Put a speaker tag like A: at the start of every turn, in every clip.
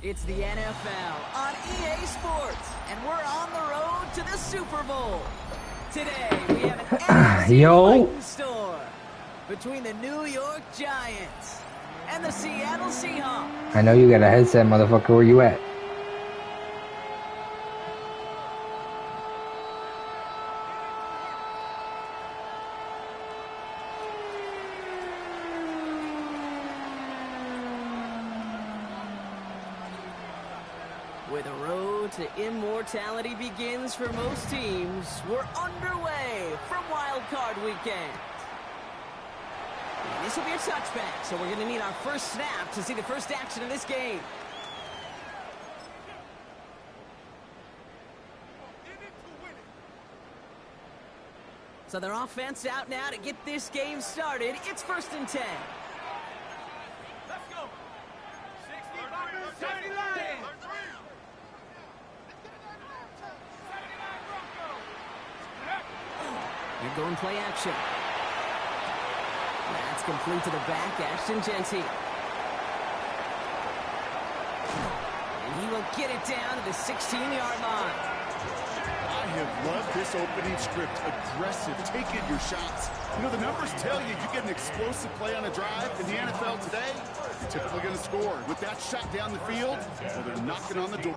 A: It's the NFL on EA Sports, and we're on the road to the Super Bowl. Today, we have an NFC fighting store between the New York Giants and the Seattle Seahawks.
B: I know you got a headset, motherfucker. Where you at?
A: Where the road to immortality begins for most teams, we're underway from Wild Card Weekend. And this will be a touchback, so we're going to need our first snap to see the first action of this game. So their offense out now to get this game started. It's 1st and 10.
C: Let's go. 60 Lions.
A: You're going play action. That's complete to the back, Ashton Jeanty. And he will get it down to the 16-yard line.
D: I have loved this opening script. Aggressive, taking your shots. You know, the numbers tell you get an explosive play on a drive. In the NFL today, you're typically going to score. With that shot down the field, well, they're knocking on the door.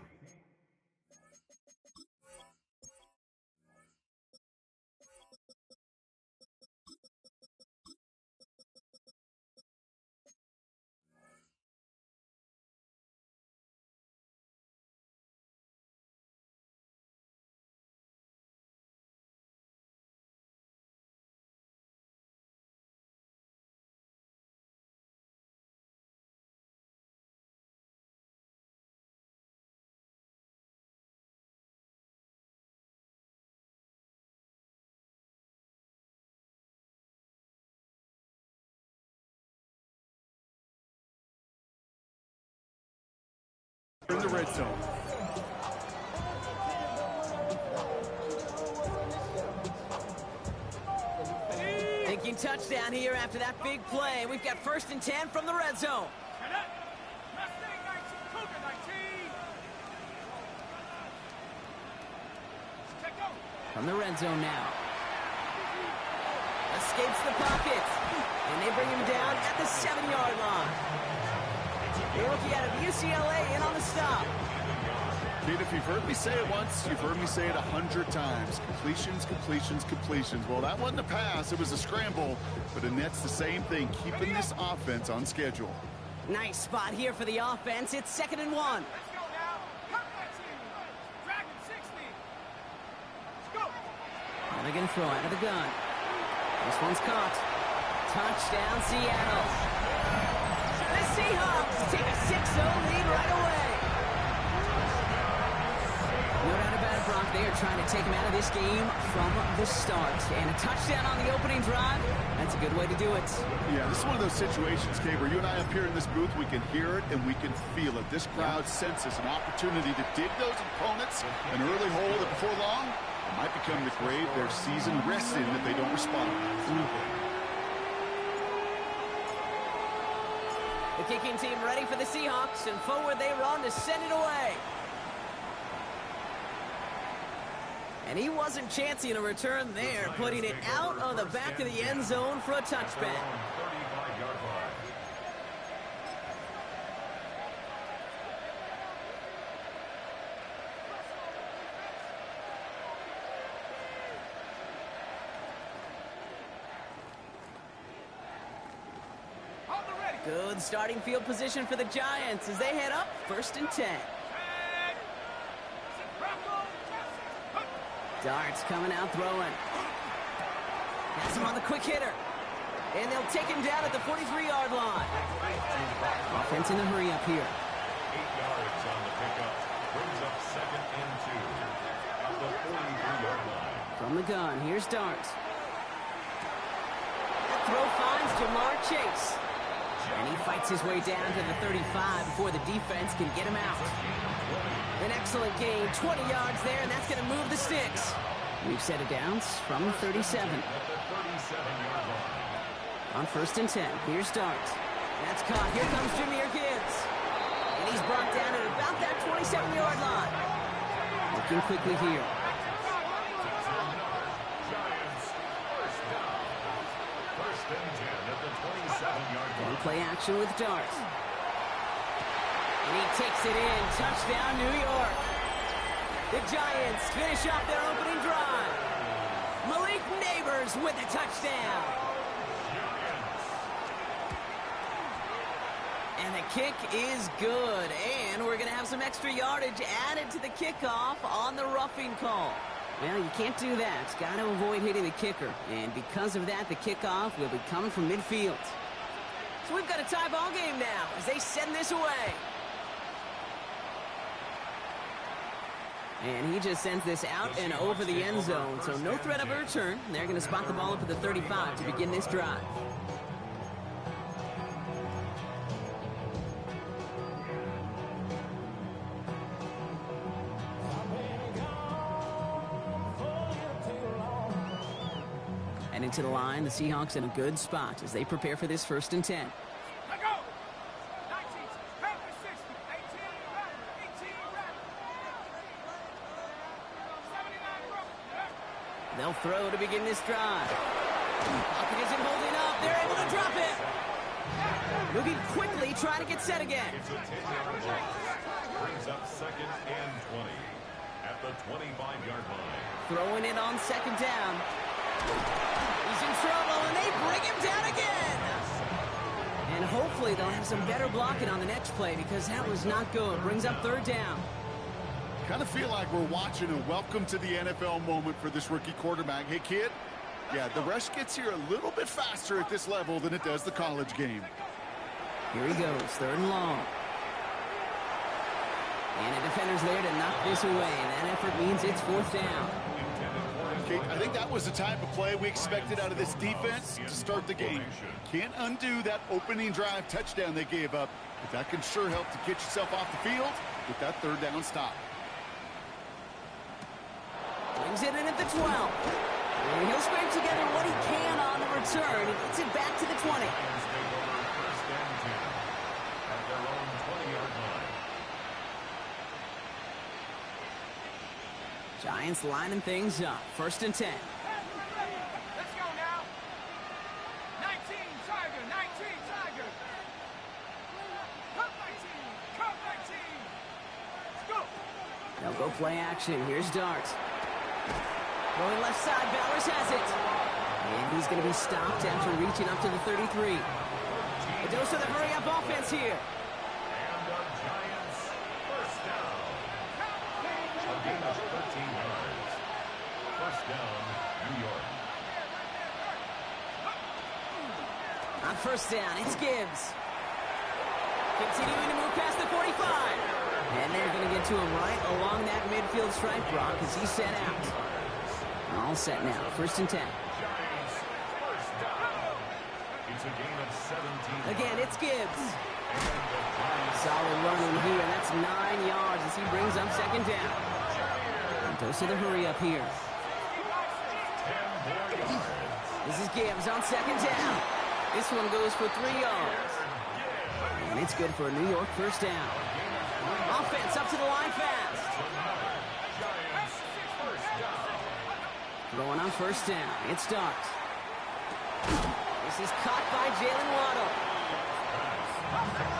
D: In the red zone.
A: Thinking touchdown here after that big play. We've got 1st and 10 from the red zone. From the red zone now. Escapes the pocket. And they bring him down at the 7-yard line. The rookie out of UCLA in on the stop.
D: Kid, if you've heard me say it once, you've heard me say it 100 times. Completions, completions, completions. Well, that wasn't a pass. It was a scramble. But Annette's the same thing, keeping this offense on schedule.
A: Nice spot here for the offense. It's 2nd and 1.
C: Let's go now. Cut that team. Dragon 60. Let's go.
A: Now they're going to throw out of the gun. This one's caught. Touchdown, Seattle. The Seahawks take a 6-0 lead right away. No doubt about it, Brock. They are trying to take him out of this game from the start. And a touchdown on the opening drive, that's a good way to do it.
D: Yeah, this is one of those situations, Kay, where you and I up here in this booth, we can hear it and we can feel it. This crowd senses an opportunity to dig those opponents an early hole that before long might become the grave their season rests in if they don't respond.
A: The kicking team ready for the Seahawks, and forward they run to send it away. And he wasn't chancing a return there, putting it out of the back of the end zone for a touchback. Good starting field position for the Giants as they head up 1st and 10. Darts coming out throwing. Has him on the quick hitter. And they'll take him down at the 43-yard line. Offense in the hurry up here.
E: 8 yards on the pickup. Brings up 2nd and 2. At the 43-yard line.
A: From the gun, here's Darts. That throw finds Jamar Chase. And he fights his way down to the 35 before the defense can get him out. An excellent gain, 20 yards there, and that's going to move the sticks. We've set it down from the 37. On 1st and 10, here's Darts. That's caught. Here comes Jahmyr Gibbs. And And he's brought down at about that 27-yard line. Looking quickly here.
E: Giants, first down. First and 10 at the 27-yard line.
A: And play action with Dart. And he takes it in. Touchdown, New York. The Giants finish off their opening drive. Malik Neighbors with a touchdown. And the kick is good. And we're going to have some extra yardage added to the kickoff on the roughing call. Well, you can't do that. Got to avoid hitting the kicker. And because of that, the kickoff will be coming from midfield. So we've got a tie ball game now as they send this away. And he just sends this out and over the end zone, so no threat of a return. They're going to spot the ball up at the 35 to begin this drive. And into the line, the Seahawks in a good spot as they prepare for this 1st and 10.
C: Let go! 19, back to 60, 18, back, 18, back. 79, bro.
A: They'll throw to begin this drive. Pocket isn't holding up. They're able to drop it. Moving quickly, trying to get set again.
E: It's a 10-yard loss. Brings up 2nd and 20 at the 25-yard line.
A: Throwing it on 2nd down. He's in trouble, and they bring him down again. And hopefully they'll have some better blocking on the next play because that was not good. Brings up 3rd down.
D: Kind of feel like we're watching a welcome to the NFL moment for this rookie quarterback. Hey, kid, yeah, the rush gets here a little bit faster at this level than it does the college game.
A: Here he goes, 3rd and long. And a defender's there to knock this away, and that effort means it's 4th down.
D: Okay, I think that was the type of play we expected out of this defense to start the game. Can't undo that opening drive touchdown they gave up, but that can sure help to get yourself off the field with that 3rd down stop.
A: Brings it in at the 12. And he'll scrape together what he can on the return. He gets it back to the 20.
E: First and 10 at their own 20-yard line.
A: Giants lining things up. 1st and 10.
C: Let's go now. 19, Tiger, 19, Tiger. Come 19, come 19. Let's go.
A: They'll go play action. Here's Dart. Going left side, Bowers has it. And he's going to be stopped after reaching up to the 33. A dose of the hurry-up offense here.
E: And the Giants, first down. A gain of 13 yards. First down, New York.
A: On 1st down, it's Gibbs. Continuing to move past the 45. And they're going to get to him right along that midfield stripe, Brock, as he's set out. All set now. 1st and 10.
E: Giants, first down. It's a gain of 17.
A: Again, it's Gibbs.
E: And the Giants
A: Solid running here. That's 9 yards as he brings up 2nd down. And dose of the hurry up here.
E: 10 more yards.
A: This is Gibbs on 2nd down. This one goes for 3 yards. And it's good for a New York 1st down. Offense up to the line fast.
E: Giants, first down.
A: Throwing on 1st down. It's Dart. This is caught by Jalen Waddle.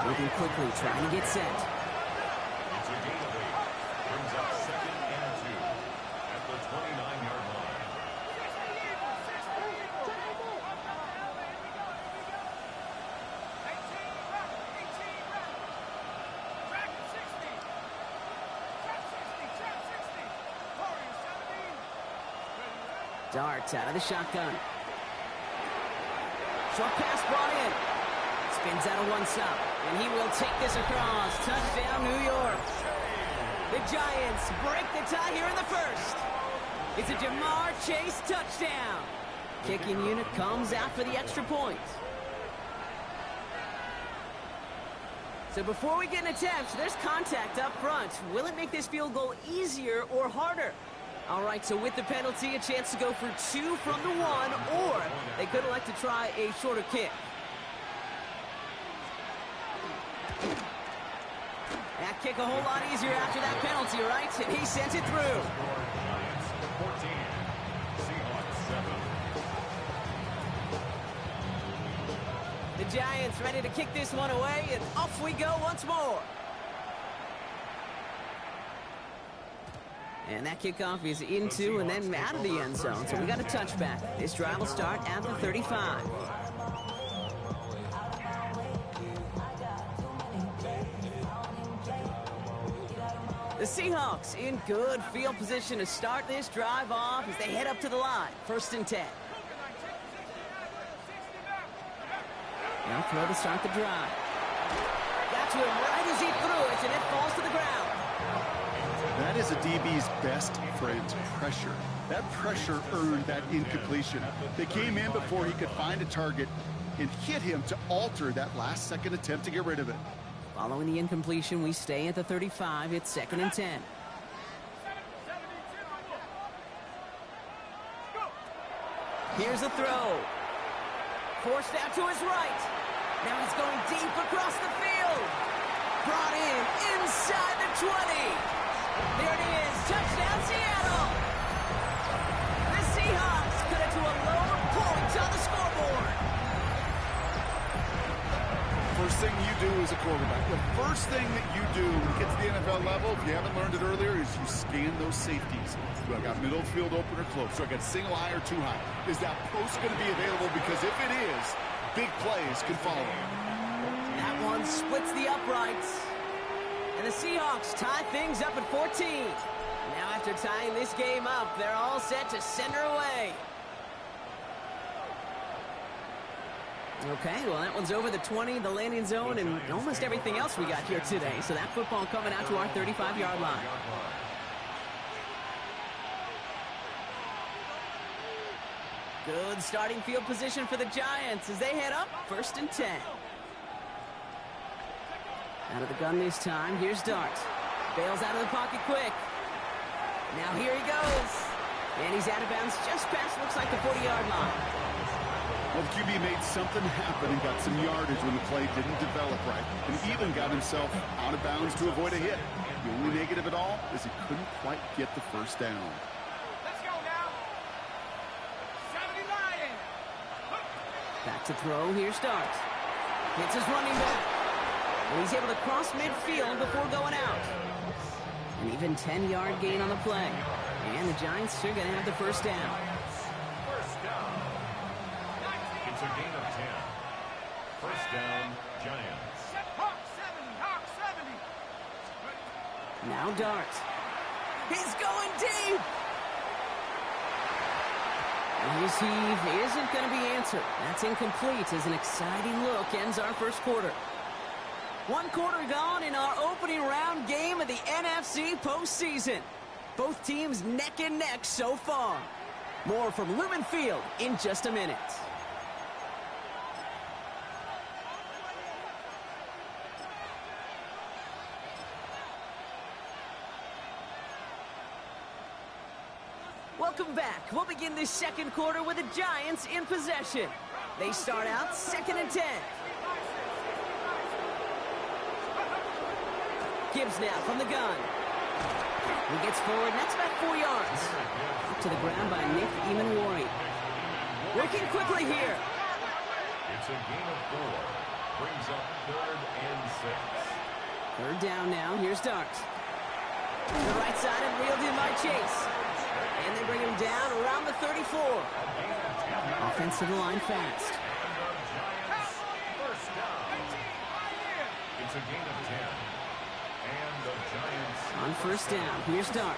A: Moving quickly, trying to get set.
E: It's a gain of 8. Brings up 2nd and 2 at the 29-yard line.
C: 18, back, 18, back. Back to 60. Trap 60, trap 60. Warriors 17.
A: Dart out of the shotgun. Short pass brought in. Spins out of one stop. And he will take this across. Touchdown, New York. The Giants break the tie here in the 1st. It's a Jamar Chase touchdown. Kicking unit comes out for the extra point. So before we get an attempt, there's contact up front. Will it make this field goal easier or harder? All right, so with the penalty, a chance to go for 2 from the 1, or they could elect to try a shorter kick. That kick a whole lot easier after that penalty, right? And he sent it through.
E: Giants 14, Seahawks 7.
A: The Giants ready to kick this one away, and off we go once more. And that kickoff is into and then out of the end zone, so we got a touchback. This drive will start at the 35. The Seahawks in good field position to start this drive off as they head up to the line. 1st and 10. Now throw to start the drive. Got to him right as he threw it, and it falls to the ground.
D: That is a DB's best friend, pressure. That pressure earned that incompletion. They came in before he could find a target and hit him to alter that last-second attempt to get rid of it.
A: Following the incompletion, we stay at the 35. It's 2nd and 10. Here's a throw. Forced out to his right. Now he's going deep across the field. Brought in inside the 20. There it is. Touchdown, Seattle. The Seahawks cut it to a lower point on the scoreboard.
D: First thing you do as a quarterback, the first thing that you do when you get to the NFL level, if you haven't learned it earlier, is you scan those safeties. Do I got middle field open or close? Do I got single high or too high? Is that post going to be available? Because if it is, big plays can follow.
A: That one splits the uprights. And the Seahawks tie things up at 14. Now after tying this game up, they're all set to send her away. Okay, well, that one's over the 20, the landing zone, and almost everything else we got here today. So that football coming out to our 35-yard line. Good starting field position for the Giants as they head up 1st and 10. Out of the gun this time. Here's Dart. Bails out of the pocket quick. Now here he goes. And he's out of bounds just past, looks like, the 40-yard line.
D: Well, the QB made something happen and got some yardage when the play didn't develop right. And even got himself out of bounds to avoid a hit. The only negative at all is he couldn't quite get the first down.
C: Let's go now. 70 Lions.
A: Back to throw. Here's Dart. Hits his running back. And he's able to cross midfield before going out. An even 10-yard gain on the play. And the Giants are going to have the first down.
E: First down. It's a gain of 10. First down, Giants.
C: Hawk 70. Hawk 70.
A: Now Dart. He's going deep. And his heave isn't going to be answered. That's incomplete as an exciting look ends our first quarter. 1 quarter gone in our opening round game of the NFC postseason. Both teams neck and neck so far. More from Lumen Field in just a minute. Welcome back. We'll begin this second quarter with the Giants in possession. They start out 2nd and 10. Gibbs now from the gun. He gets forward, and that's about 4 yards. Up to the ground by Nick Eamon-Wari. Working quickly here.
E: It's a gain of 4. Brings up 3rd and 6.
A: 3rd down now. Here's Dart. To the right side and reeled in by Chase. And they bring him down around the 34. Offense to the line fast.
E: Giants. First down. It's a gain of 10. And the Giants
A: On first down, here's Dart.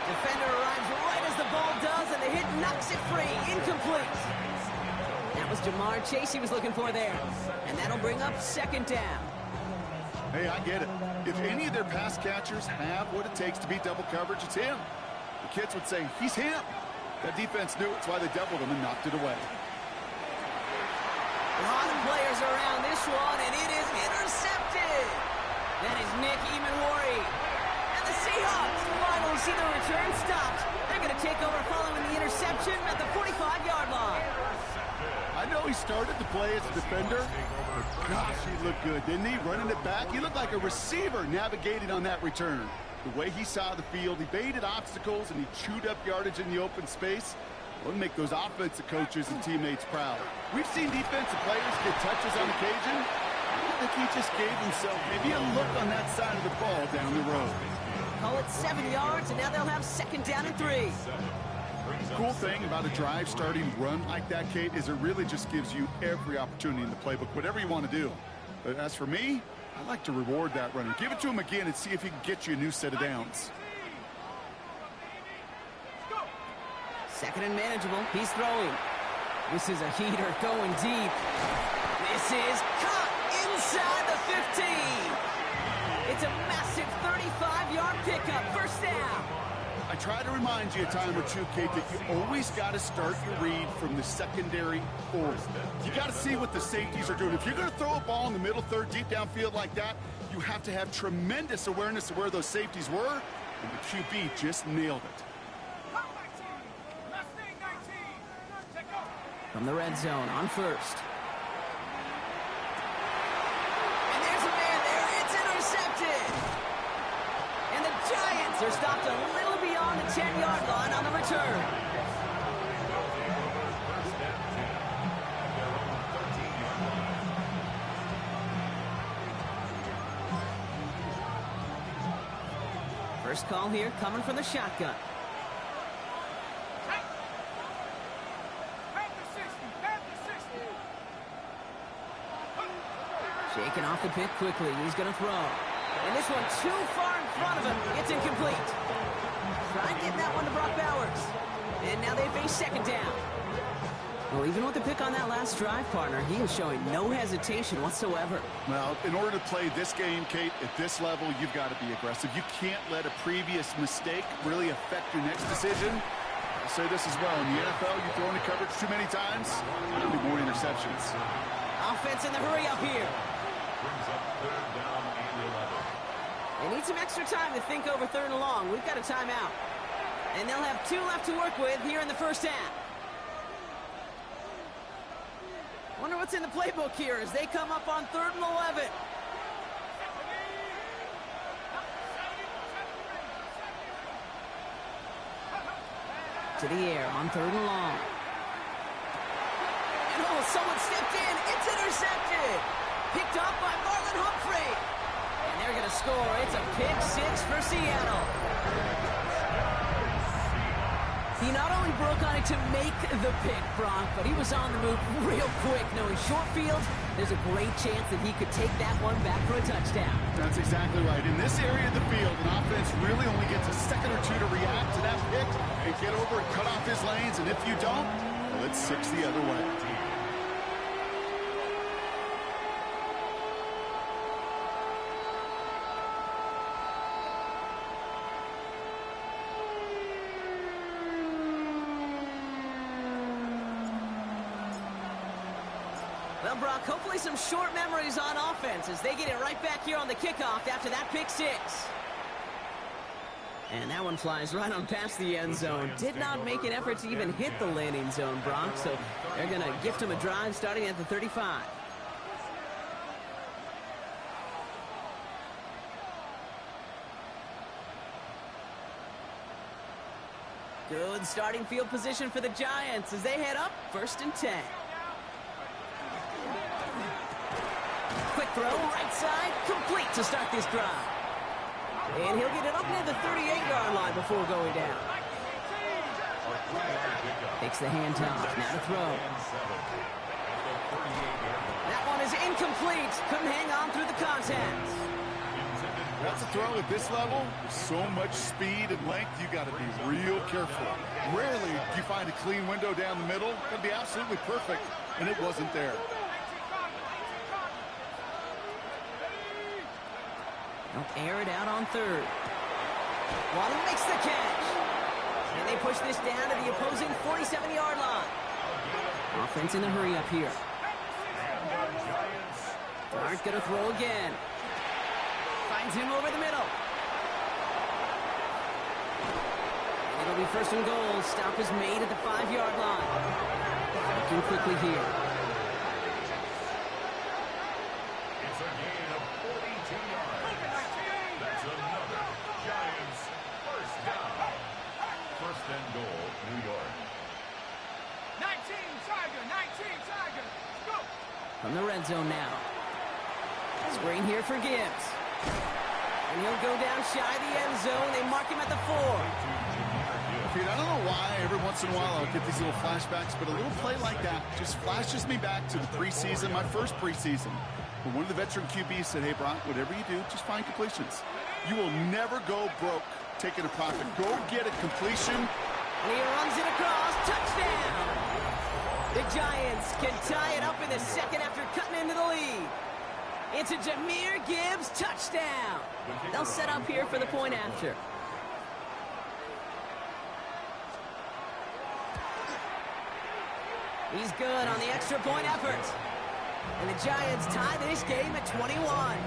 A: Defender arrives right as the ball does, and the hit knocks it free. Incomplete. That was Jamar Chase he was looking for there. And that'll bring up 2nd down.
D: Hey, I get it. If any of their pass catchers have what it takes to beat double coverage, it's him. The kids would say, he's him. That defense knew it's why they doubled him and knocked it away.
A: A lot of players around this one, and it is intercepted. That is Nick Eamon-Wari. And the Seahawks finally see the return stopped. They're going to take over following the interception at the 45-yard line.
D: I know he started to play as a defender, but gosh, he looked good, didn't he? Running it back, he looked like a receiver navigating on that return. The way he saw the field, he baited obstacles, and he chewed up yardage in the open space. It'll make those offensive coaches and teammates proud. We've seen defensive players get touches on occasion. I think he just gave himself maybe a look on that side of the ball down the road.
A: Call it 7 yards, and now they'll have 2nd down and 3.
D: Cool thing about a drive starting run like that, Kate, is it really just gives you every opportunity in the playbook, whatever you want to do. But as for me, I like to reward that runner. Give it to him again and see if he can get you a new set of downs.
A: 2nd and manageable. He's throwing. This is a heater going deep. This is caught inside the 15. It's a massive 35-yard pickup. 1st down.
D: I try to remind you a time or two, Kate, that you always got to start your read from the secondary forward. You got to see what the safeties are doing. If you're going to throw a ball in the middle third, deep downfield like that, you have to have tremendous awareness of where those safeties were, and the QB just nailed it.
A: From the red zone on 1st. And there's a man there. It's intercepted. And the Giants are stopped a little beyond the 10-yard line on the return. First call here coming from the shotgun. Shaking off the pick quickly. He's going to throw. And this one too far in front of him. It's incomplete. Trying to get that one to Brock Bowers. And now they face 2nd down. Well, even with the pick on that last drive, partner, he was showing no hesitation whatsoever.
D: Well, in order to play this game, Kate, at this level, you've got to be aggressive. You can't let a previous mistake really affect your next decision. I'll say this as well. In the NFL, you throw into coverage too many times, there'll be more interceptions.
A: Offense in the hurry up here.
E: Brings up 3rd down and 11.
A: They need some extra time to think over 3rd and long. We've got a timeout. And they'll have 2 left to work with here in the 1st half. Wonder what's in the playbook here as they come up on 3rd and 11. To the air on 3rd and long. And oh, someone stepped in. It's intercepted. Picked off by Marlon Humphrey. And they're going to score. It's a pick 6 for Seattle. He not only broke on it to make the pick, Brock, but he was on the move real quick. Knowing short field, there's a great chance that he could take that one back for a touchdown.
D: That's exactly right. In this area of the field, an offense really only gets a second or two to react to that pick and get over and cut off his lanes. And if you don't, well, it's 6 the other way.
A: Well, Brock, hopefully some short memories on offense as they get it right back here on the kickoff after that pick 6. And that one flies right on past the end zone. Did not make an effort to even hit the landing zone, Brock, so they're going to gift him a drive starting at the 35. Good starting field position for the Giants as they head up 1st and 10. Quick throw, right side, complete to start this drive. And he'll get it up near the 38-yard line before going down. Takes the handoff, now to throw. That one is incomplete. Couldn't hang on through the contact.
D: That's a throw at this level. With so much speed and length, you got to be real careful. Rarely do you find a clean window down the middle. It'd be absolutely perfect, and it wasn't there.
A: They'll air it out on 3rd. Waddle makes the catch. And they push this down to the opposing 47-yard line. Offense in the hurry up here. Dart going to throw again. Finds him over the middle. And it'll be 1st and goal. Stop is made at the 5-yard line. Looking quickly here. From the red zone now. Screen here for Gibbs. And he'll go down shy of the end zone. They mark him at the 4.
D: Pete, I don't know why every once in a while I'll get these little flashbacks, but a little play like that just flashes me back to the preseason, my first preseason. When one of the veteran QBs said, hey, Brock, whatever you do, just find completions. You will never go broke taking a profit. Go get a completion.
A: And he runs it across. Touchdown! The Giants can tie it up in the second after cutting into the lead. It's a Jahmyr Gibbs touchdown. They'll set up here for the point after. He's good on the extra point effort. And the Giants tie this game at 21.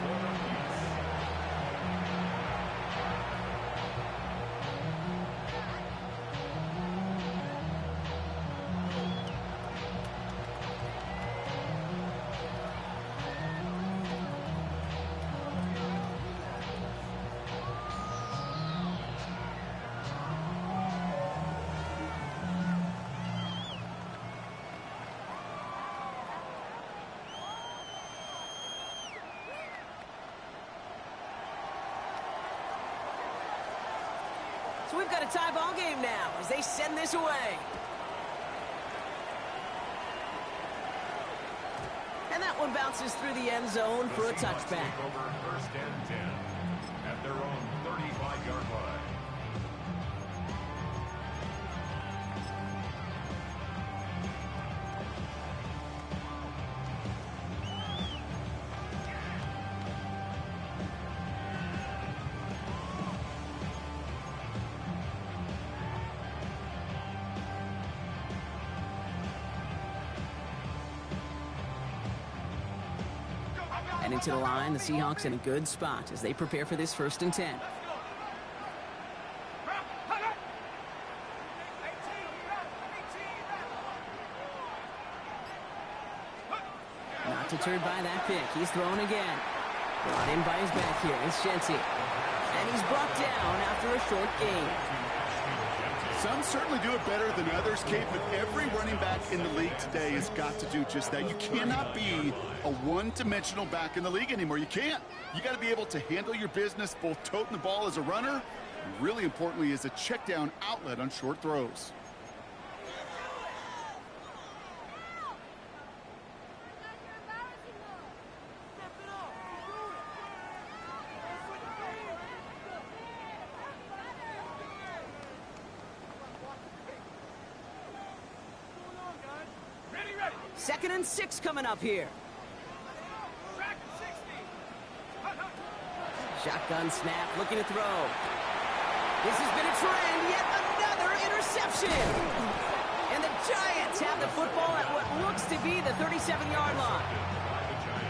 A: So we've got a tie ball game now as they send this away. And that one bounces through the end zone for a touchback.
E: Over 1st and 10 at their own 35-yard line.
A: And into the line, the Seahawks in a good spot as they prepare for this 1st and 10. Not deterred by that pick. He's thrown again. Brought in by his back here. It's Shenty. And he's brought down after a short gain.
D: Some certainly do it better than others, Kate, but every running back in the league today has got to do just that. You cannot be a one-dimensional back in the league anymore. You can't. You got to be able to handle your business, both toting the ball as a runner, and really importantly as a check-down outlet on short throws.
A: Second and 6 coming up here. Shotgun snap, looking to throw. This has been a trend, yet another interception. And the Giants have the football at what looks to be the 37-yard line.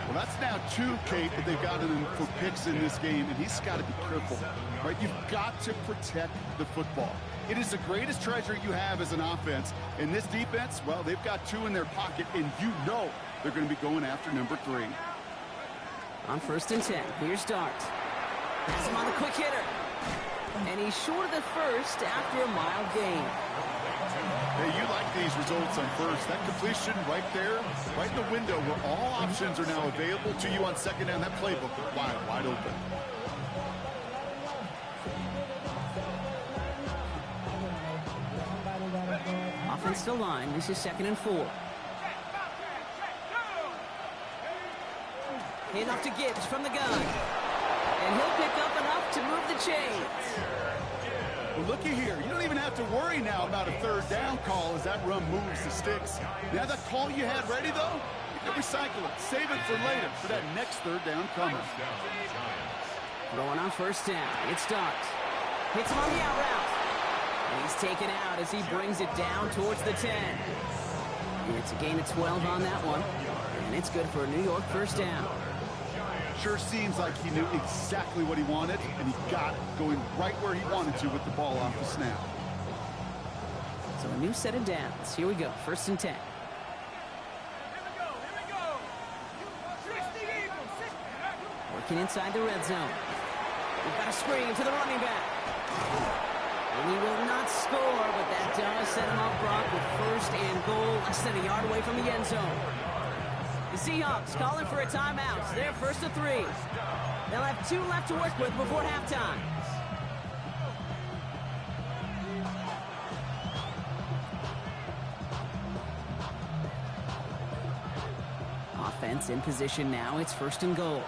D: Well, that's now 2, Kate, that they've gotten him for picks in this game, and he's got to be careful, right? You've got to protect the football. It is the greatest treasure you have as an offense. And this defense, well, they've got 2 in their pocket, and you know they're going to be going after number 3.
A: On 1st and 10, here's Dart. Pass him on the quick hitter. And he's short of the first after a mild gain.
D: Hey, you like these results on first. That completion right there, right in the window where all options are now available to you on second down. That playbook wide open.
A: Offensive line, this is 2nd and 4. Hand off to Gibbs from the gun. And he'll pick up enough to move the chains.
D: Well, looky here. You don't even have to worry now about a 3rd down call as that run moves the sticks. Now that call you had ready, though, you can recycle it. Save it for later for that next 3rd down coming.
A: Throwing on 1st down. It's Dart. Hits him on the out route. And he's taken out as he brings it down towards the 10. And it's a gain of 12 on that one. And it's good for a New York 1st down.
D: Sure seems like he knew exactly what he wanted, and he got it, going right where he wanted to with the ball off the snap.
A: So a new set of downs. Here we go, 1st and 10.
C: Here we go. 60 Eagles. 60.
A: Working inside the red zone. We've got a screen to the running back. And he will not score, but that does set him up, Brock, with 1st and goal, less than a yard away from the end zone. The Seahawks calling for a timeout. They're first to 3. They'll have 2 left to work with before halftime. Offense in position now. It's first and goal.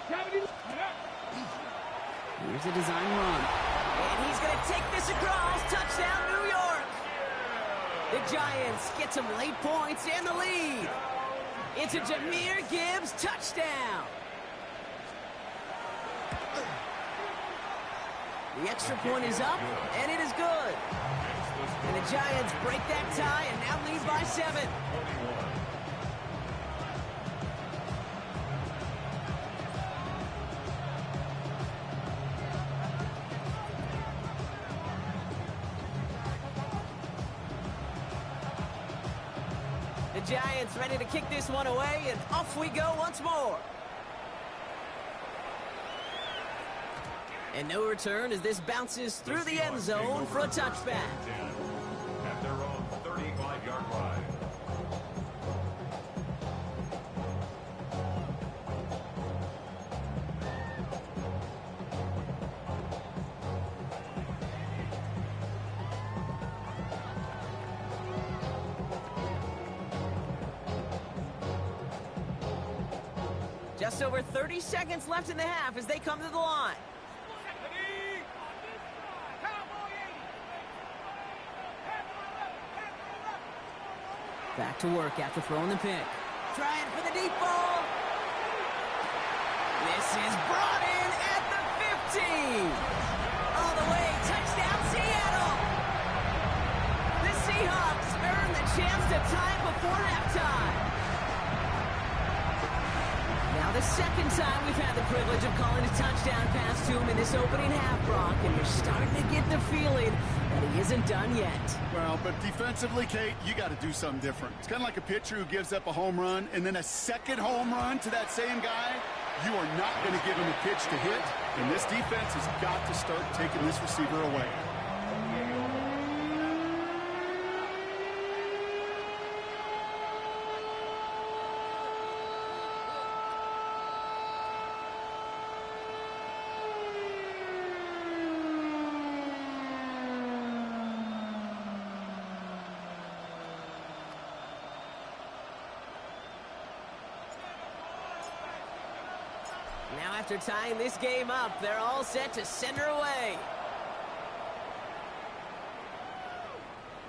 C: Ready.
A: Here's a design run. And he's going to take this across. Touchdown, New York. The Giants get some late points and the lead. It's a Jahmyr Gibbs touchdown. The extra point is up, and it is good. And the Giants break that tie and now lead by 7. The Giants ready to kick this one away, and off we go once more. And no return as this bounces through the end zone for a touchback.
E: At their own 35-yard line.
A: Just over 30 seconds left in the half as they come to the line. Back to work after throwing the pick. Trying for the deep ball. This is brought in at the 15. All the way, touchdown Seattle. The Seahawks earn the chance to tie before halftime. Now the second time we've had the privilege of calling a touchdown pass to him in this opening half, Brock, and you're starting to get the feeling that he isn't done yet.
D: Well, but defensively, Kate, you got to do something different. It's kind of like a pitcher who gives up a home run and then a second home run to that same guy. You are not going to give him a pitch to hit, and this defense has got to start taking this receiver away.
A: Now after tying this game up, they're all set to send her away.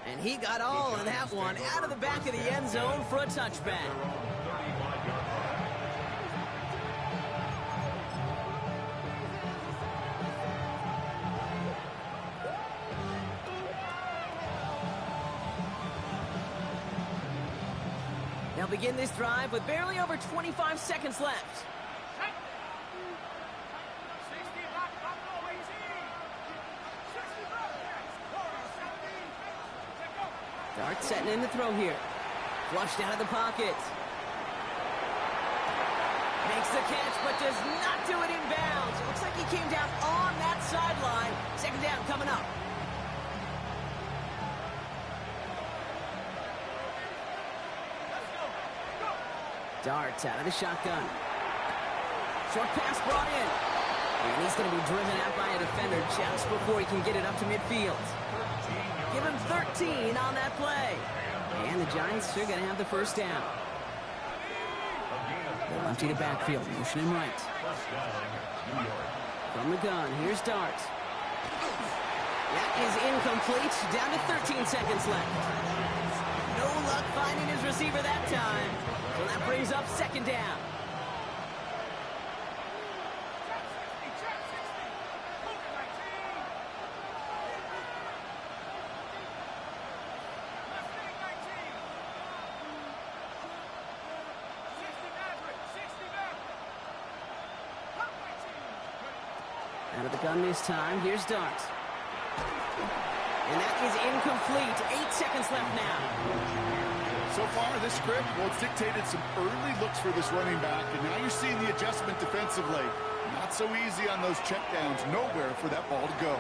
A: And he got all of that one out of the back of the end zone for a touchback. They'll begin this drive with barely over 25 seconds left. Dart setting in the throw here. Flushed out of the pocket. Makes the catch, but does not do it in bounds. It looks like he came down on that sideline. Second down coming up. Dart out of the shotgun. Short pass brought in. And he's going to be driven out by a defender just before he can get it up to midfield. Give him 13 on that play. And the Giants are going to have the first down. They'll empty the backfield, motion him right. From the gun, here's Dart. That is incomplete, down to 13 seconds left. No luck finding his receiver that time. So that brings up second down. Out of the gun this time, here's Dart. And that is incomplete. 8 seconds left now.
D: So far, this script, well, it's dictated some early looks for this running back, and now you're seeing the adjustment defensively. Not so easy on those checkdowns. Nowhere for that ball to go.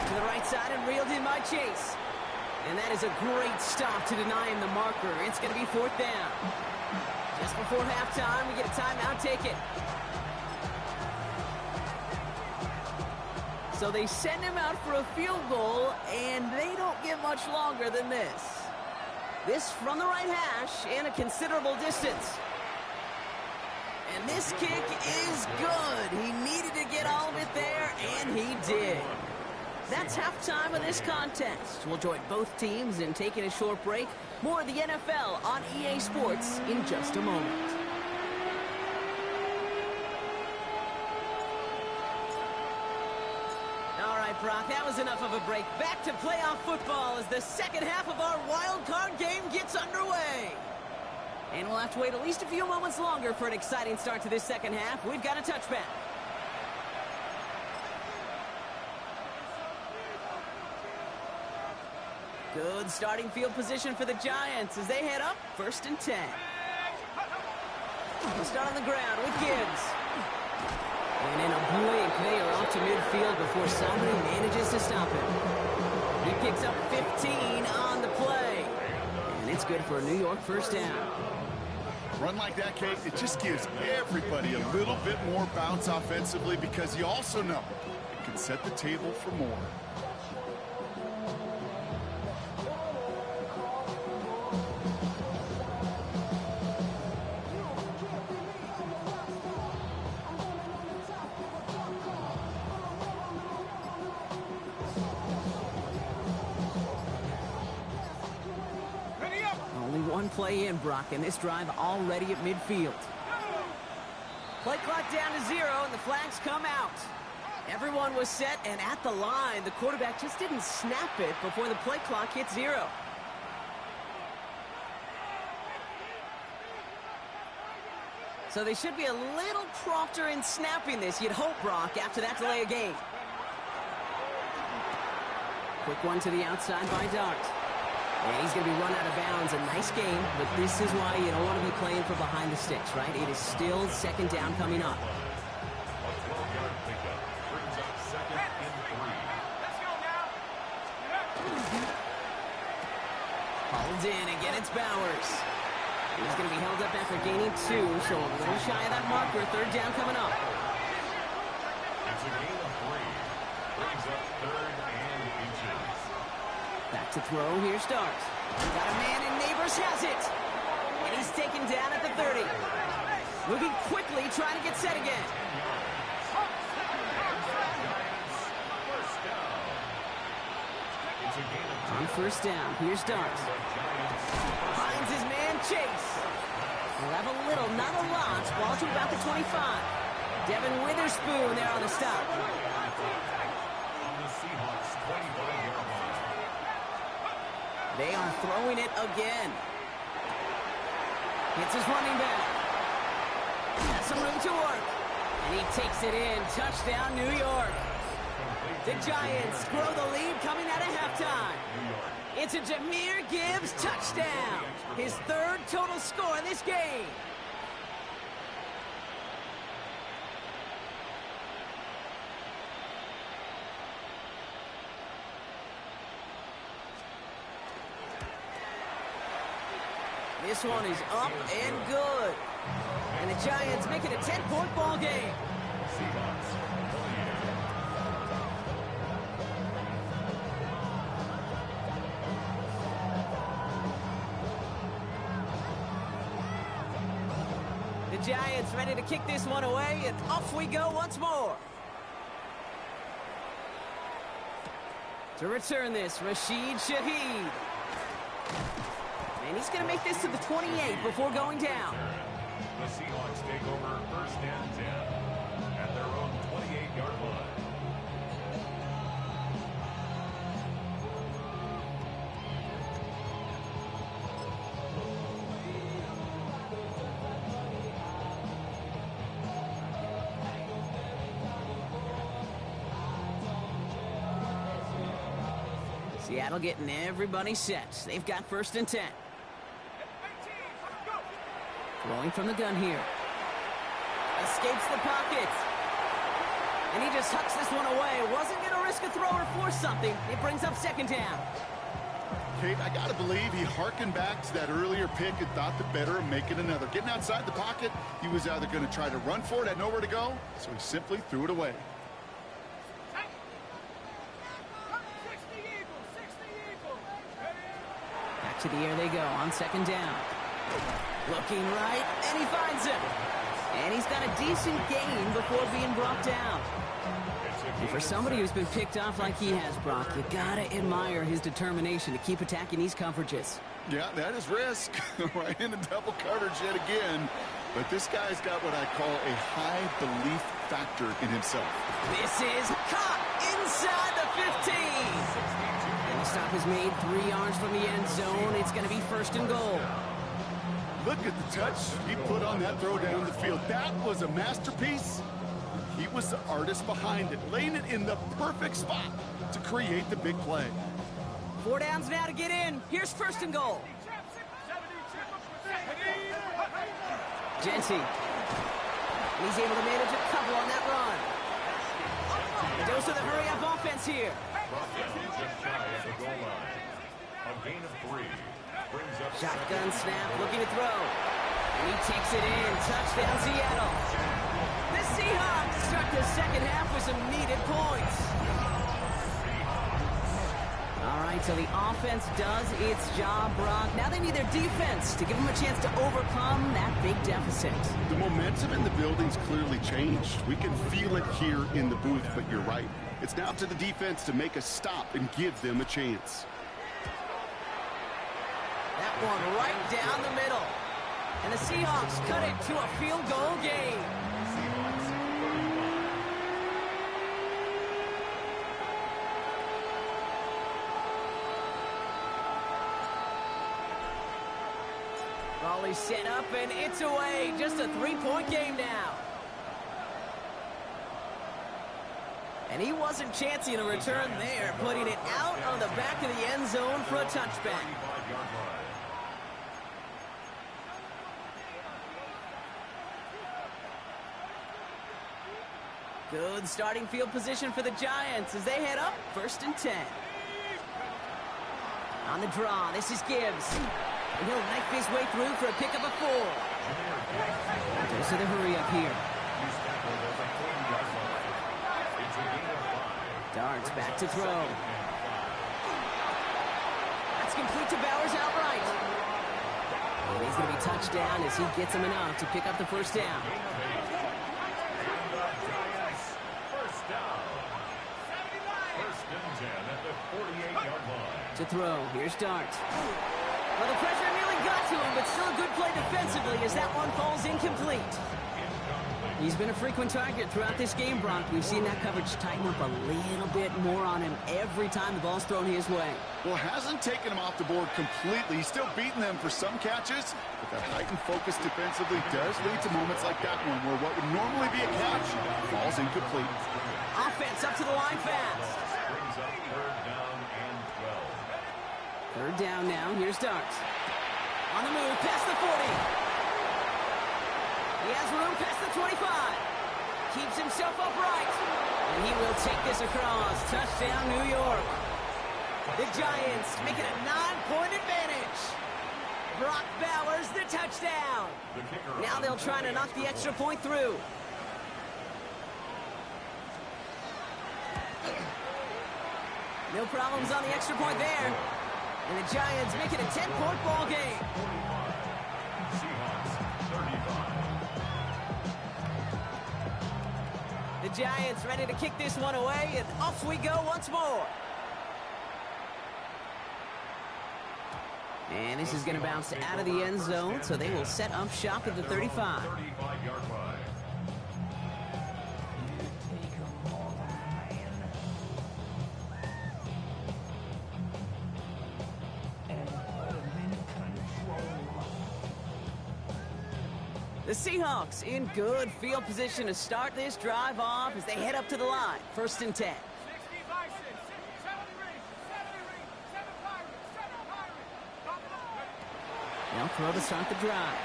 A: To the right side and reeled in by Chase. And that is a great stop to deny him the marker. It's going to be 4th down. Just before halftime, we get a timeout. Take it. So they send him out for a field goal, and they don't get much longer than this. This from the right hash and a considerable distance. And this kick is good. He needed to get all of it there, and he did. That's halftime of this contest. We'll join both teams in taking a short break. More of the NFL on EA Sports in just a moment. All right, Brock, that was enough of a break. Back to playoff football as the second half of our wild card game gets underway. And we'll have to wait at least a few moments longer for an exciting start to this second half. We've got a touchback. Good starting field position for the Giants as they head up 1st and 10. We'll start on the ground with Gibbs. And in a blink, they are off to midfield before somebody manages to stop him. He picks up 15 on the play. And it's good for a New York 1st down.
D: Run like that, Kate, it just gives everybody a little bit more bounce offensively because you also know it can set the table for more.
A: One play in, Brock, and this drive already at midfield. Play clock down to 0, and the flags come out. Everyone was set and at the line. The quarterback just didn't snap it before the play clock hit 0. So they should be a little prompter in snapping this, you'd hope, Brock, after that delay of game. Quick one to the outside by Dart. And he's going to be run out of bounds. A nice game, but this is why you don't want to be playing for behind the sticks, right? It is still 2nd down coming up.
E: A 12-yard pickup brings up 2nd and 3.
C: Let's go now.
A: Hauled in, again it's Bowers. He's going to be held up after gaining 2, so a little shy of that marker. 3rd down coming up.
E: It's a gain of 3. Brings up 3rd and inches.
A: Back to throw, here starts. Got a man and Neighbors has it. And he's taken down at the 30. Moving quickly, trying to get set again. On 1st down, here's Dart. Finds his man Chase. He'll have a little, not a lot. Ball to about the 25. Devin Witherspoon there on the stop.
E: On the Seahawks 25-yard line.
A: They are throwing it again. Hits his running back. Has some room to work. And he takes it in. Touchdown, New York. The Giants grow the lead coming out of halftime. It's a Jahmyr Gibbs touchdown. His 3rd total score in this game. This one is up and good. And the Giants make it a 10-point ball game.
E: Seahawks.
A: The Giants ready to kick this one away, and off we go once more. To return this, Rashid Shaheed. And he's going to make this to the 28 before going down.
E: The Seahawks take over 1st and 10 at their own 28-yard line.
A: Seattle getting everybody set. They've got 1st and 10. Throwing from the gun here. Escapes the pocket. And he just hucks this one away. Wasn't going to risk a throw or force something. It brings up 2nd down.
D: Kate, I got to believe he harkened back to that earlier pick and thought the better of making another. Getting outside the pocket, he was either going to try to run for it, had nowhere to go, so he simply threw it away.
C: 60 Eagles, 60 Eagles.
A: Back to the air they go on second down. Looking right, and he finds him. And he's got a decent gain before being brought down. And for somebody who's been picked off like he has, Brock, you gotta admire his determination to keep attacking these coverages.
D: Yeah, that is risk. Right into double coverage yet again. But this guy's got what I call a high belief factor in himself.
A: This is caught inside the 15. And the stop is made 3 yards from the end zone. It's going to be first and goal.
D: Look at the touch he put on that throw down the field. That was a masterpiece. He was the artist behind it, laying it in the perfect spot to create the big play.
A: 4 downs now to get in. Here's first and goal. Jency. He's able to manage a couple on that run. Goes to the hurry-up offense here.
E: Brought down just shy of the goal line. A gain of 3. Brings up
A: Shotgun snap, looking to throw. And he takes it in. Touchdown, Seattle. The Seahawks start the second half with some needed points. All right, so the offense does its job, Brock. Now they need their defense to give them a chance to overcome that big deficit.
D: The momentum in the building's clearly changed. We can feel it here in the booth, but you're right. It's now up to the defense to make a stop and give them a chance.
A: That one right down the middle. And the Seahawks cut it to a field goal game. Raleigh set up and it's away. Just a 3-point game now. And he wasn't chancing a return there, putting it out on the back of the end zone for a touchback.
E: 35-yard line.
A: Good starting field position for the Giants as they head up first and 10. On the draw, this is Gibbs. And he'll knife his way through for a pickup of 4. Goes to the hurry up here.
E: He's tackled at the 40-yard line. It's a gain of 5.
A: Darts back to throw. That's complete to Bowers outright. And he's going to be touched down as he gets him enough to pick up the first down.
E: Gain of 8. And the Giants first down. First and 10 at the 48-yard line.
A: To throw, here's Dart. Well, the pressure nearly got to him, but still a good play defensively as that one falls incomplete. He's been a frequent target throughout this game, Brock. We've seen that coverage tighten up a little bit more on him every time the ball's thrown his way.
D: Well, hasn't taken him off the board completely. He's still beating them for some catches, but that heightened focus defensively does lead to moments like that one where what would normally be a catch falls incomplete.
A: Offense up to the line fast.
E: Brings up third down and 12.
A: Third down now. Here's Dart. On the move, past the 40. He has room past the 25. Keeps himself upright. And he will take this across. Touchdown, New York. The Giants make it a 9-point advantage. Brock Bowers, the touchdown. Now they'll try to knock the extra point through. No problems on the extra point there. And the Giants make it a 10-point ball game.
E: 45. Seahawks 35.
A: The Giants ready to kick this one away, and off we go once more. And this is going to bounce out of the end zone, so they will set up shop at the 35.
E: 35-yard line.
A: The Seahawks in good field position to start this drive off as they head up to the line. First and 10.
C: 60 Bison, 70 Rings, 70 Rings, 7 Pirates, 7 Pirates.
A: They'll throw to start the drive.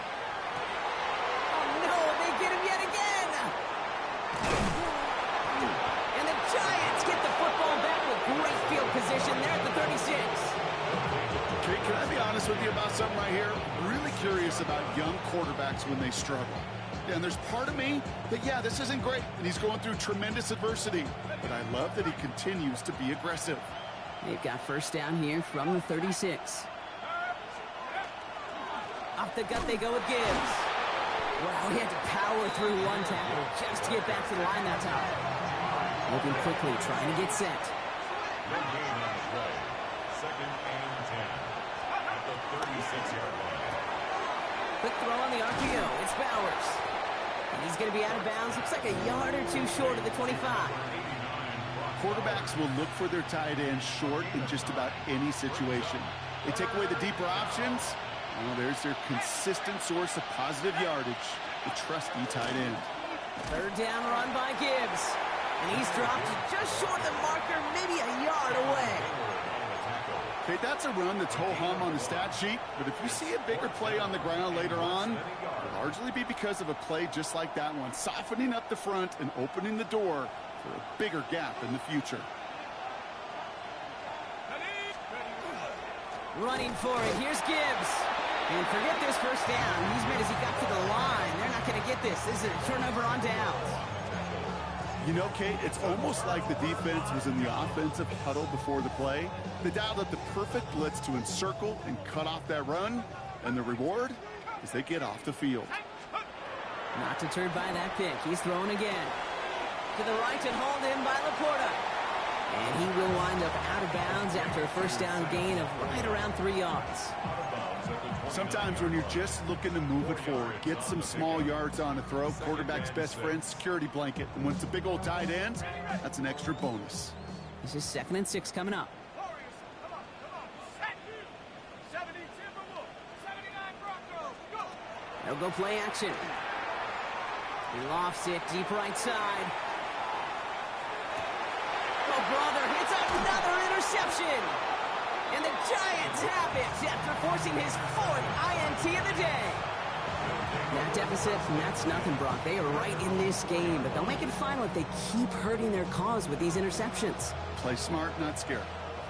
A: Oh no, they get him yet again! And the Giants get the football back with great field position there at the 36.
D: honest with you about something right here. Really curious about young quarterbacks when they struggle. And there's part of me that, yeah, this isn't great, and he's going through tremendous adversity. But I love that he continues to be aggressive.
A: They've got first down here from the 36. Off the gut they go with Gibbs. Wow, he had to power through one tackle just to get back to the line that time. Moving quickly, trying to get set.
E: No gain on the play. 2nd and 10 at the 36-yard line.
A: Quick throw on the RPO. It's Bowers. And he's going to be out of bounds. Looks like a yard or two short of the 25.
D: Quarterbacks will look for their tight end short in just about any situation. They take away the deeper options. Well, there's their consistent source of positive yardage, the trusty tight end.
A: Third down run by Gibbs. And he's dropped just short of the marker, maybe a yard away.
D: Okay, that's a run that's ho-hum on the stat sheet, but if you see a bigger play on the ground later on, it'll largely be because of a play just like that one, softening up the front and opening the door for a bigger gap in the future.
A: Running for it. Here's Gibbs. And forget this first down. He's made as he got to the line. They're not going to get this. This is a turnover on downs.
D: You know, Kate, it's almost like the defense was in the offensive huddle before the play. They dialed up the perfect blitz to encircle and cut off that run. And the reward is they get off the field.
A: Not deterred by that pick. He's throwing again. To the right and hauled in by Laporta. And he will wind up out of bounds after a first down gain of right around 3 yards.
D: Sometimes when you're just looking to move it forward, get some small yards on a throw, quarterback's best friend, security blanket. And when it's a big old tight end, that's an extra bonus.
A: This is 2nd and 6 coming up.
C: Warriors, come on. Set. 70 Timberwolves, 79 Broncos, go.
A: They'll go play action. He lofts it deep right side. Oh, brother, it's another interception. And the Giants have it after forcing his 4th INT of the day. That deficit, that's nothing, Brock. They are right in this game, but they'll make it final if they keep hurting their cause with these interceptions.
D: Play smart, not scared.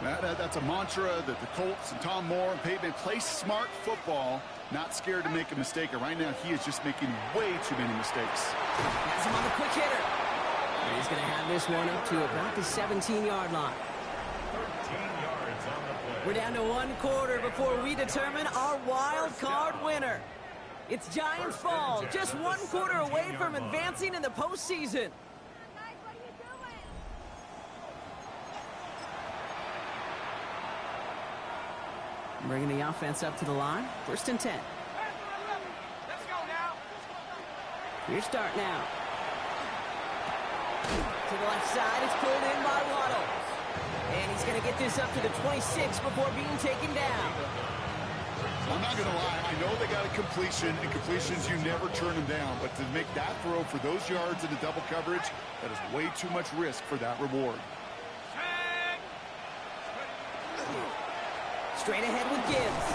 D: That's a mantra that the Colts and Tom Moore and Peyton play smart football, not scared to make a mistake. And right now, he is just making way too many mistakes.
A: Has him on the quick hitter. And he's going to have this one up to about the 17-yard line.
E: 13 yards on the play.
A: We're down to 1 quarter before we determine our wild card winner. It's Giants ball, just 1 quarter away from advancing in the postseason. Bringing the offense up to the line. 1st and 10.
C: Let's go now.
A: Your start now. To the left side, it's pulled in by Waddle. And he's going to get this up to the 26 before being taken down.
D: I'm not going to lie. I know they got a completion, and completions, you never turn them down. But to make that throw for those yards in the double coverage, that is way too much risk for that reward.
A: Straight ahead with Gibbs.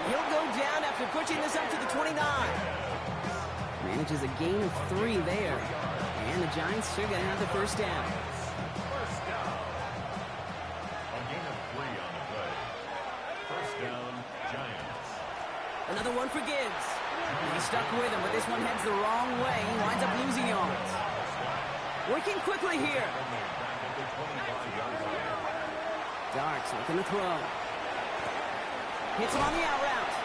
A: And he'll go down after pushing this up to the 29. Manages a gain of 3 there. And the Giants are going to have the first down.
E: First down. A gain of 3 on the play. First down, Giants.
A: Another one for Gibbs. And he's stuck with him, but this one heads the wrong way. He winds up losing yards. Working quickly here.
E: Back at the 25-yard line.
A: Darks looking to throw. Hits him on the out route.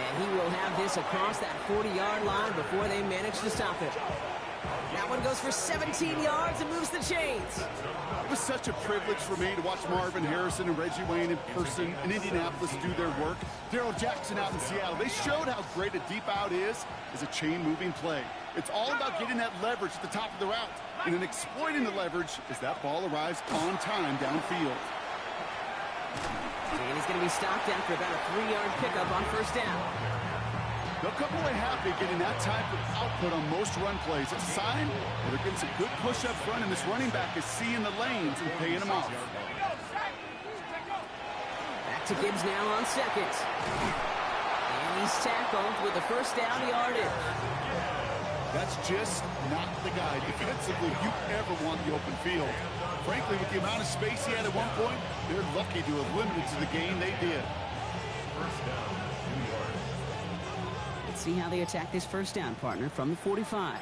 A: And he will have this across that 40-yard line before they manage to stop it. That one goes for 17 yards and moves the chains.
D: It was such a privilege for me to watch Marvin Harrison and Reggie Wayne in person in Indianapolis do their work. Darrell Jackson out in Seattle. They showed how great a deep out is as a chain-moving play. It's all about getting that leverage at the top of the route and then exploiting the leverage as that ball arrives on time downfield.
A: And he's going to be stopped after about a 3-yard pickup on first down.
D: They'll come away happy getting that type of output on most run plays. It's a sign that they're getting some good push up front, and this running back is seeing the lanes and paying them off.
A: Back to Gibbs now on 2nd. And he's tackled with the first down yardage.
D: That's just not the guy defensively you ever want the open field. Frankly, with the amount of space he had at one point, they're lucky to have limited to the game they did.
E: First down, New York.
A: Let's see how they attack this first down, partner, from the 45.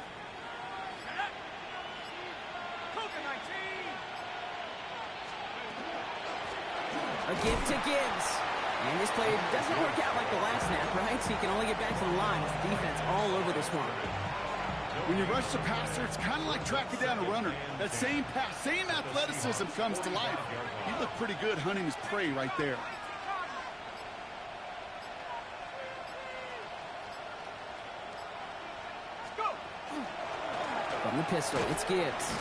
C: Cougar 19.
A: A give to Gibbs. And this play doesn't work out like the last snap, right? So he can only get back to the line. His defense all over this one.
D: When you rush the passer, it's kind of like tracking down a runner. That same pass, same athleticism comes to life. He looked pretty good hunting his prey right there.
C: Let's go.
A: From the pistol, it's Gibbs.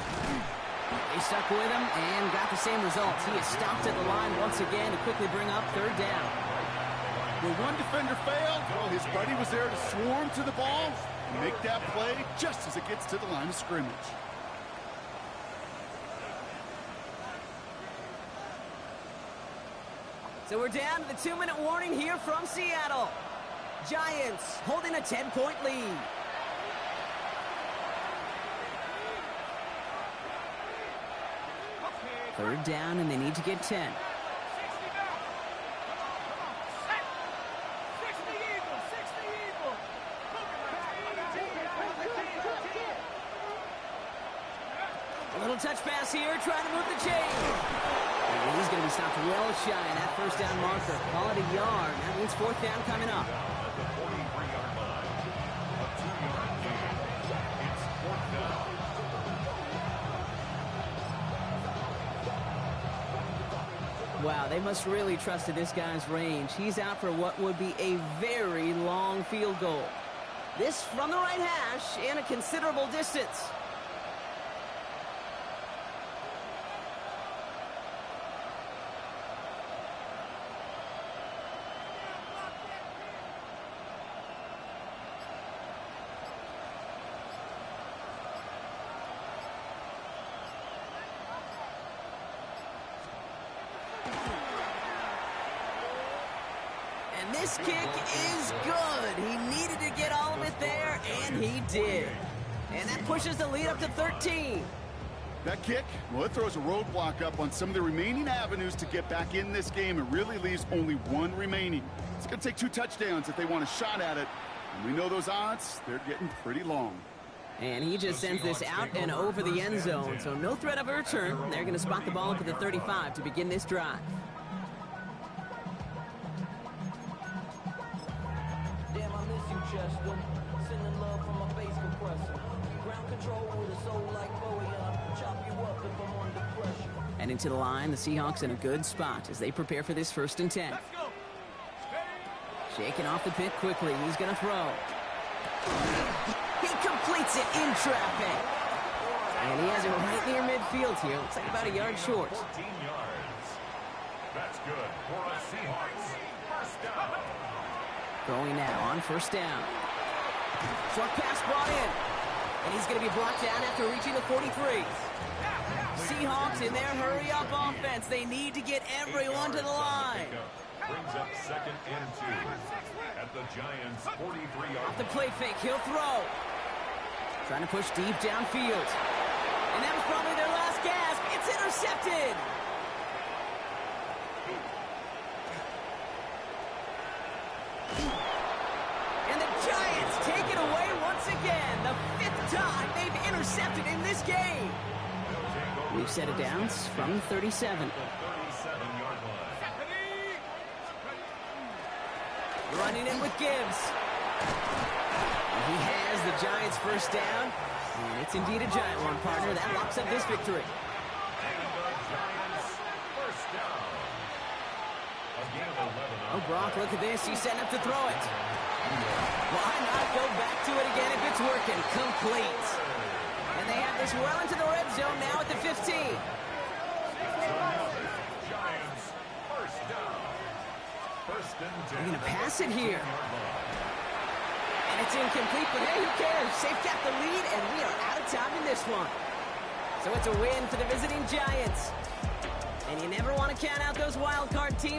A: They stuck with him and got the same results. He is stopped at the line once again to quickly bring up third down.
D: When one defender failed, well, his buddy was there to swarm to the ball and make that play just as it gets to the line of scrimmage.
A: So we're down to the 2-minute warning here from Seattle. Giants holding a 10-point lead. Third down, and they need to get 10.
C: 60 back. Come on. Set. 60 Eagle. 60 Eagle.
A: A little touch pass here, trying to move the chain. And he's going to be stopped well shy of that first down marker. Call it a yard. That means fourth down coming up.
E: At the 43-yard line. A 2-yard gain. It's fourth down.
A: Wow, they must really trust in this guy's range. He's out for what would be a very long field goal. This from the right hash and a considerable distance. And this kick is good. He needed to get all of it there, and he did. And that pushes the lead up to 13.
D: That kick, well, it throws a roadblock up on some of the remaining avenues to get back in this game. It really leaves only one remaining. It's going to take 2 touchdowns if they want a shot at it. And we know those odds, they're getting pretty long.
A: And he just sends this out and over the end zone, so no threat of a return. They're going to spot the ball up at the 35 to begin this drive.
F: Damn, I miss you, Chester. Sending love from my bass compressor. Ground control with a soul like Bowie, and I'll chop you up if I'm under pressure.
A: And into the line, the Seahawks in a good spot as they prepare for this 1st and 10.
C: Let's go.
A: Shaking off the pit quickly. He's going to throw. He completes it in traffic. And he has it right near midfield here. Looks like about a yard short.
E: 14 yards. That's good for a Seahawks. First down.
A: Going now on 1st down. Short pass brought in. And he's going to be blocked down after reaching the 43. Seahawks in their hurry-up offense. They need to get everyone to the line.
E: Brings up 2nd and 2 at the Giants' 43-yard
A: Off the play fake, he'll throw. Trying to push deep downfield. And that was probably their last gasp. It's intercepted. And the Giants take it away once again. The 5th time they've intercepted in this game. We've set it down from 37.
E: 37-yard line.
A: Running in with Gibbs. He has the Giants' first down. And it's indeed a giant one, partner. That locks up this victory.
E: And the Giants' first down. A gain of 11.
A: Oh, Brock, look at this. He's setting up to throw it. Why not go back to it again if it's working? Complete. And they have this well into the red zone now at the 15.
E: Giants' first down. First and 10.
A: They're going to pass it here. And it's incomplete, but hey, who cares? They've got the lead, and we are out of time in this one. So it's a win for the visiting Giants. And you never want to count out those wild card teams.